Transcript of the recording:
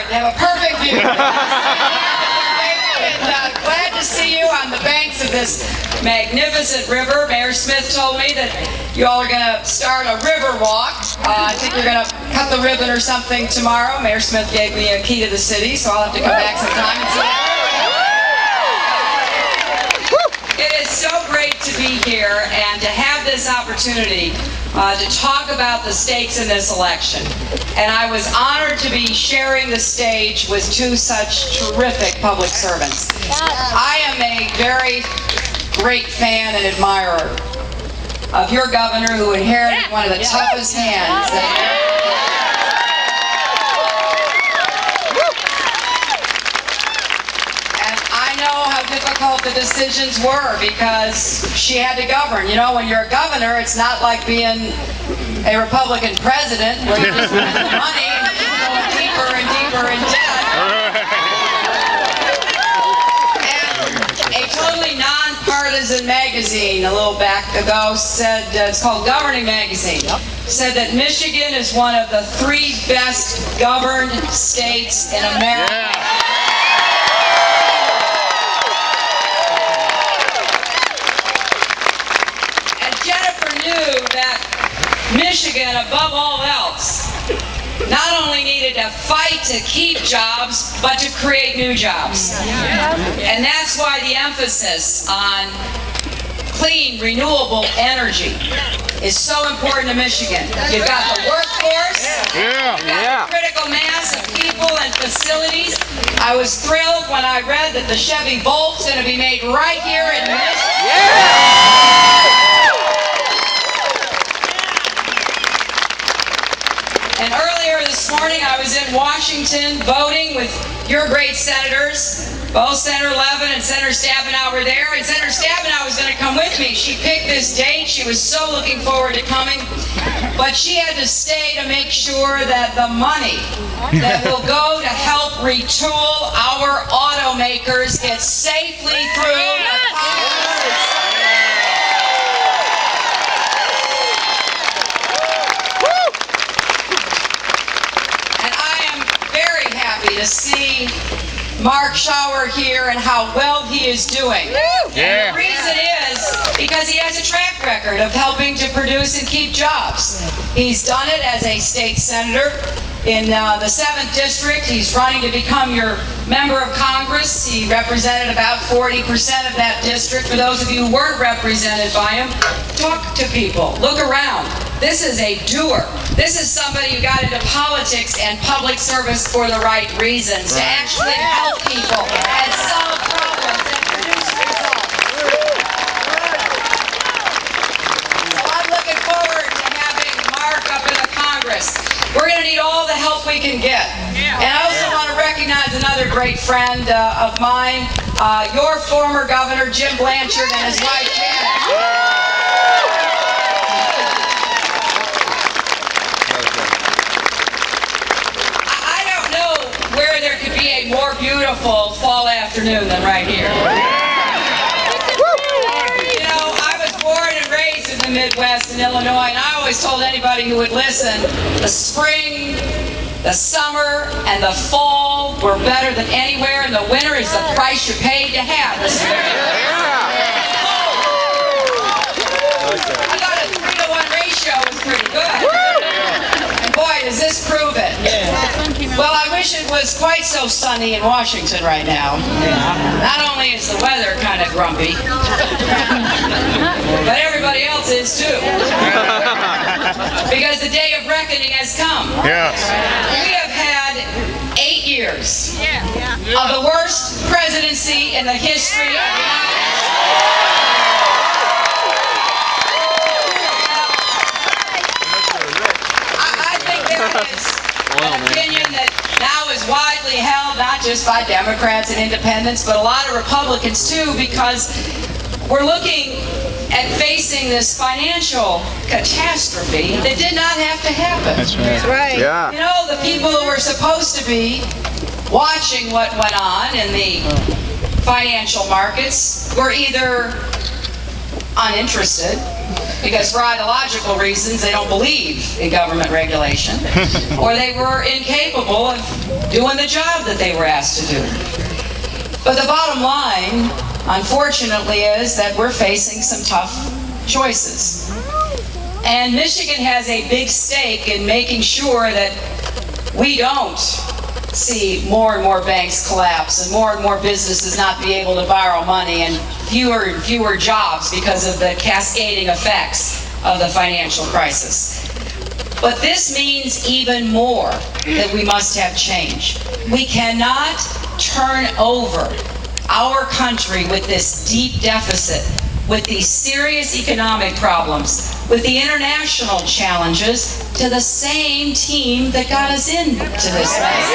They have a perfect view. And, glad to see you on the banks of this magnificent river. Mayor Smith told me that you all are going to start a river walk. I think you're going to cut the ribbon or something tomorrow. Mayor Smith gave me a key to the city, so I'll have to come back sometime and see that. It is so great to be here and to have this opportunity to talk about the stakes in this election. And I was honored to be sharing the stage with two such terrific public servants. I am a very great fan and admirer of your governor, who inherited one of the toughest hands that difficult the decisions were, because she had to govern. You know, when you're a governor, it's not like being a Republican president where you just spend the money and you go deeper and deeper in debt. And a totally nonpartisan magazine a little back ago said, it's called Governing Magazine, said that Michigan is one of the 3 best governed states in America. That Michigan, above all else, not only needed to fight to keep jobs, but to create new jobs. And that's why the emphasis on clean, renewable energy is so important to Michigan. You've got the workforce, you've got the critical mass of people and facilities. I was thrilled when I read that the Chevy Volt's going to be made right here in Michigan. And earlier this morning, I was in Washington voting with your great senators. Both Senator Levin and Senator Stabenow were there, and Senator Stabenow was going to come with me. She picked this date. She was so looking forward to coming. But she had to stay to make sure that the money that will go to help retool our automakers gets safely through the Congress. To see Mark Schauer here and how well he is doing. And the reason is because he has a track record of helping to produce and keep jobs. He's done it as a state senator in the 7th district. He's running to become your member of Congress. He represented about 40% of that district. For those of you who weren't represented by him, talk to people, look around. This is a doer. This is somebody who got into politics and public service for the right reasons, to actually help people and solve problems and produce results. So I'm looking forward to having Mark up in the Congress. We're going to need all the help we can get. And I also want to recognize another great friend of mine, your former governor, Jim Blanchard, and his wife, Janet. More beautiful fall afternoon than right here. You know, I was born and raised in the Midwest in Illinois, and I always told anybody who would listen, the spring, the summer, and the fall were better than anywhere, and the winter is the price you paid to have the spring. I thought a 3-to-1 ratio was pretty good. And boy, does this prove it. Well, I wish it was quite so sunny in Washington right now. Not only is the weather kind of grumpy, but everybody else is too. Because the day of reckoning has come. Yes. We have had 8 years of the worst presidency in the history of the United States. I think there is an opinion that now is widely held, not just by Democrats and independents, but a lot of Republicans too, because we're looking at facing this financial catastrophe that did not have to happen. That's right. Yeah. You know, the people who were supposed to be watching what went on in the financial markets were either uninterested because for ideological reasons they don't believe in government regulation, or they were incapable of doing the job that they were asked to do. But the bottom line, unfortunately, is that we're facing some tough choices. And Michigan has a big stake in making sure that we don't see more and more banks collapse and more businesses not be able to borrow money and fewer jobs because of the cascading effects of the financial crisis. But this means even more that we must have change. We cannot turn over our country with this deep deficit, with these serious economic problems, with the international challenges, to the same team that got us into this mess.